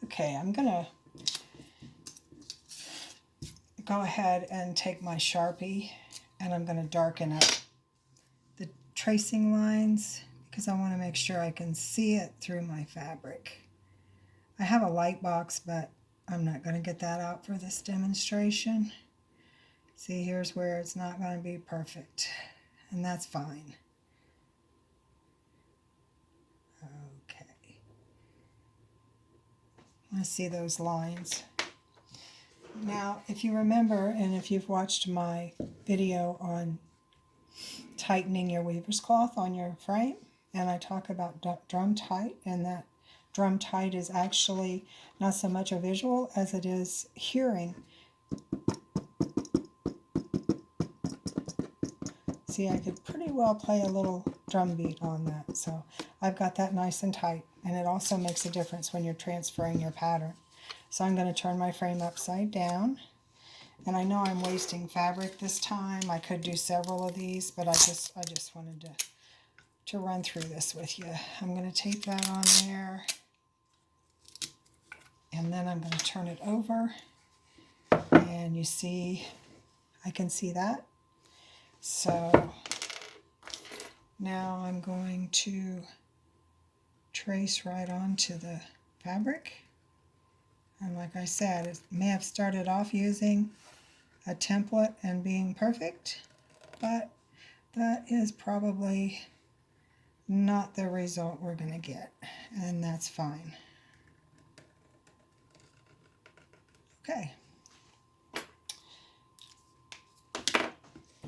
Okay, I'm gonna go ahead and take my Sharpie and I'm gonna darken up the tracing lines because I want to make sure I can see it through my fabric. I have a light box, but I'm not going to get that out for this demonstration. See, here's where it's not going to be perfect, and that's fine. Okay. I want to see those lines. Now, if you remember, and if you've watched my video on tightening your weaver's cloth on your frame, and I talk about drum tight, and that drum tight is actually not so much a visual as it is hearing. See, I could pretty well play a little drum beat on that, so I've got that nice and tight, and it also makes a difference when you're transferring your pattern. So I'm going to turn my frame upside down, and I know I'm wasting fabric this time. I could do several of these, but I just wanted to run through this with you. I'm going to tape that on there, and then I'm going to turn it over, and you see, I can see that. So now I'm going to trace right onto the fabric, and like I said, it may have started off using a template and being perfect, but that is probably not the result we're going to get, and that's fine. Okay,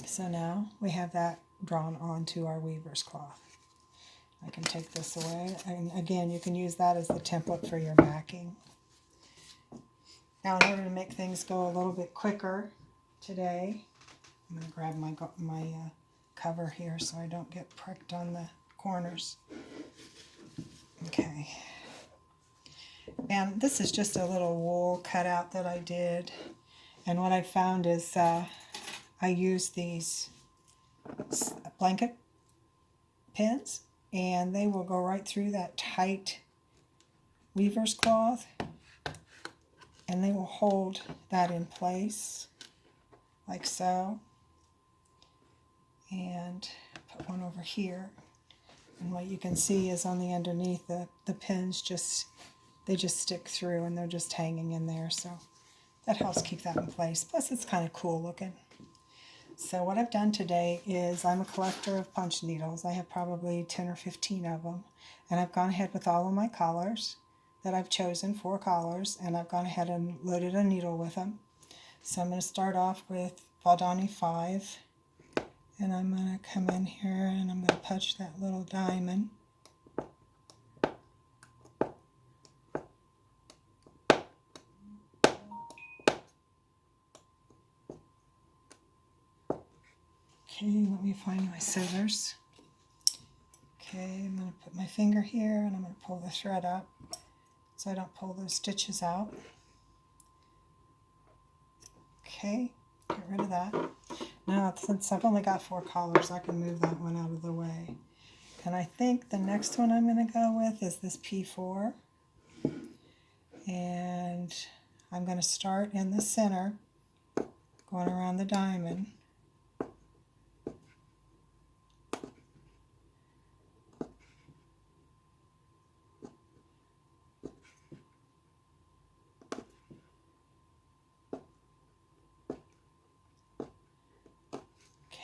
so now we have that drawn onto our weaver's cloth. I can take this away, and again, you can use that as the template for your backing. Now, in order to make things go a little bit quicker today, I'm going to grab my cover here so I don't get pricked on the corners. Okay. And this is just a little wool cutout that I did. And what I found is I use these blanket pins, and they will go right through that tight weaver's cloth, and they will hold that in place like so. And put one over here, and what you can see is on the underneath the pins just stick through, and they're just hanging in there, so that helps keep that in place. Plus it's kind of cool looking. So what I've done today is, I'm a collector of punch needles. I have probably 10 or 15 of them, and I've gone ahead with all of my collars that I've chosen, 4 collars, and I've gone ahead and loaded a needle with them. So I'm going to start off with Valdani 5. And I'm going to come in here and I'm going to punch that little diamond. Okay, let me find my scissors. Okay, I'm going to put my finger here and I'm going to pull the thread up so I don't pull those stitches out. Okay, get rid of that. Now, since I've only got 4 collars, I can move that one out of the way. And I think the next one I'm going to go with is this P4. And I'm going to start in the center, going around the diamond.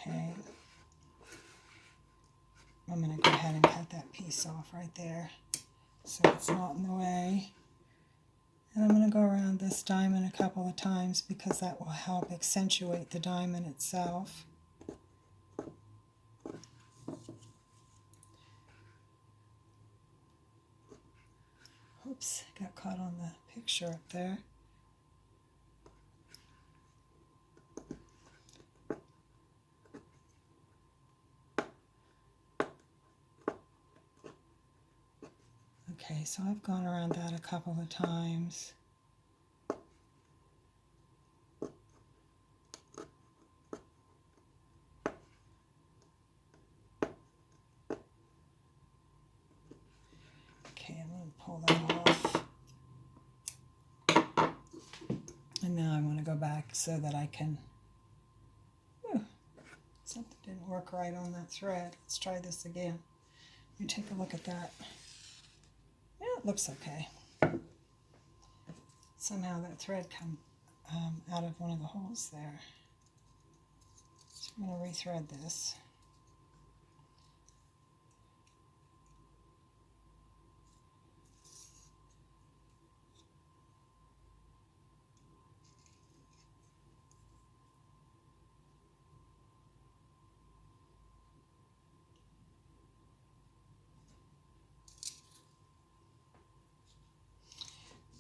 Okay. I'm going to go ahead and cut that piece off right there so it's not in the way. And I'm going to go around this diamond a couple of times because that will help accentuate the diamond itself. Oops, got caught on the picture up there. Okay, so I've gone around that a couple of times. Okay, I'm going to pull that off. And now I want to go back so that I can, something didn't work right on that thread. Let's try this again. Let me take a look at that. Yeah, it looks okay. Somehow that thread come out of one of the holes there. So I'm going to rethread this.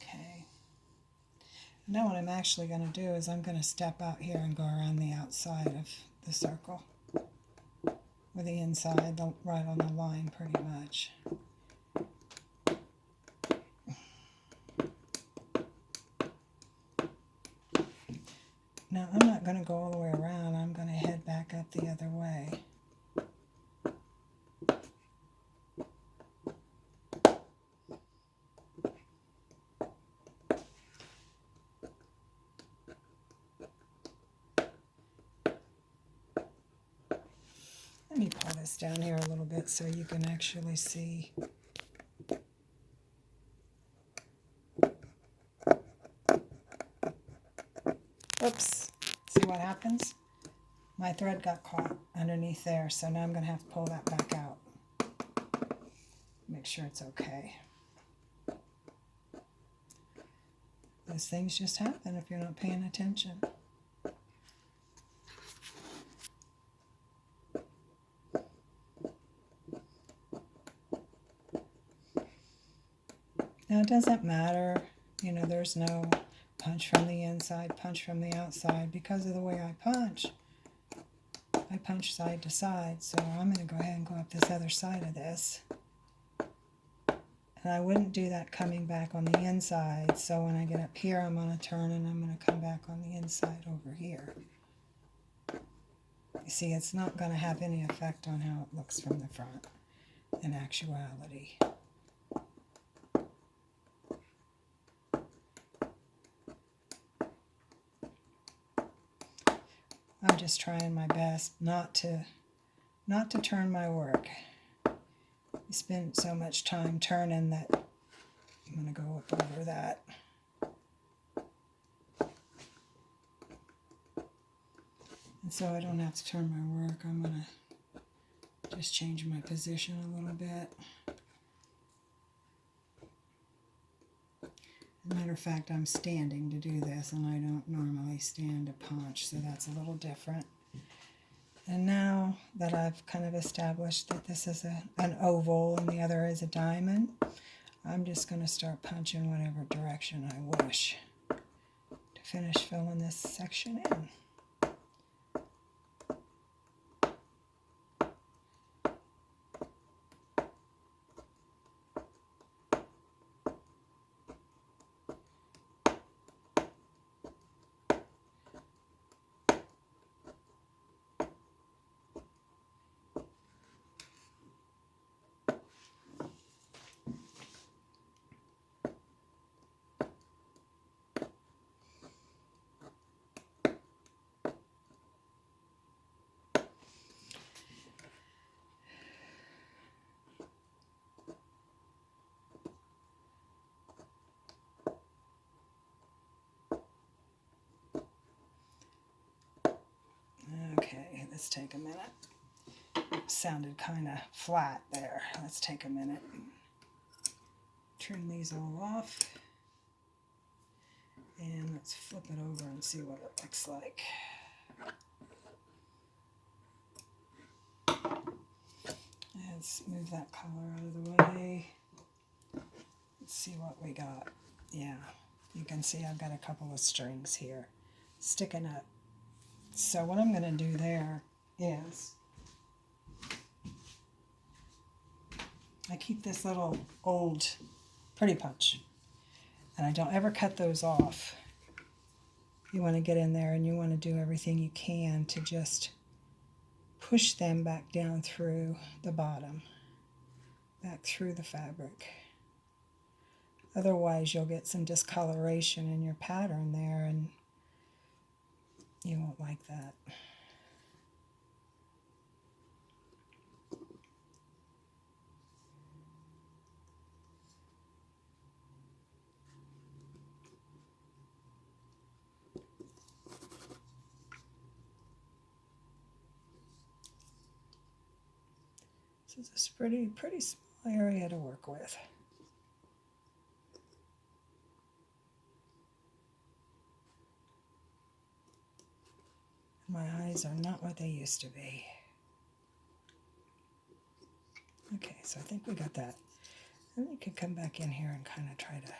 Okay. Now what I'm actually going to do is I'm going to step out here and go around the outside of the circle. Or the inside, right on the line pretty much. Now I'm not going to go all the way around, I'm going to head back up the other way. Let me pull this down here a little bit so you can actually see. Oops, see what happens? My thread got caught underneath there, so now I'm going to have to pull that back out. Make sure it's okay. Those things just happen if you're not paying attention. Now it doesn't matter, you know, there's no punch from the inside, punch from the outside. Because of the way I punch side to side, so I'm going to go ahead and go up this other side of this. And I wouldn't do that coming back on the inside, so when I get up here I'm going to turn and I'm going to come back on the inside over here. You see, it's not going to have any effect on how it looks from the front in actuality. I'm just trying my best not to turn my work. You spend so much time turning that I'm going to go up over that. And so I don't have to turn my work. I'm going to just change my position a little bit. As a matter of fact, I'm standing to do this, and I don't normally stand to punch, so that's a little different. And now that I've kind of established that this is an oval and the other is a diamond, I'm just going to start punching whatever direction I wish to finish filling this section in. Okay, let's take a minute. It sounded kind of flat there. Let's take a minute. Turn these all off. And let's flip it over and see what it looks like. Let's move that color out of the way. Let's see what we got. Yeah, you can see I've got a couple of strings here sticking up. So what I'm going to do there is I keep this little old Pretty Punch, and I don't ever cut those off. You want to get in there and you want to do everything you can to just push them back down through the bottom, back through the fabric. Otherwise you'll get some discoloration in your pattern there, and You won't like that. This is a pretty small area to work with. My eyes are not what they used to be. Okay, so I think we got that. And we could come back in here and kind of try to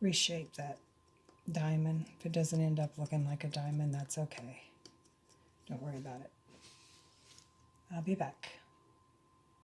reshape that diamond. If it doesn't end up looking like a diamond, that's okay. Don't worry about it. I'll be back.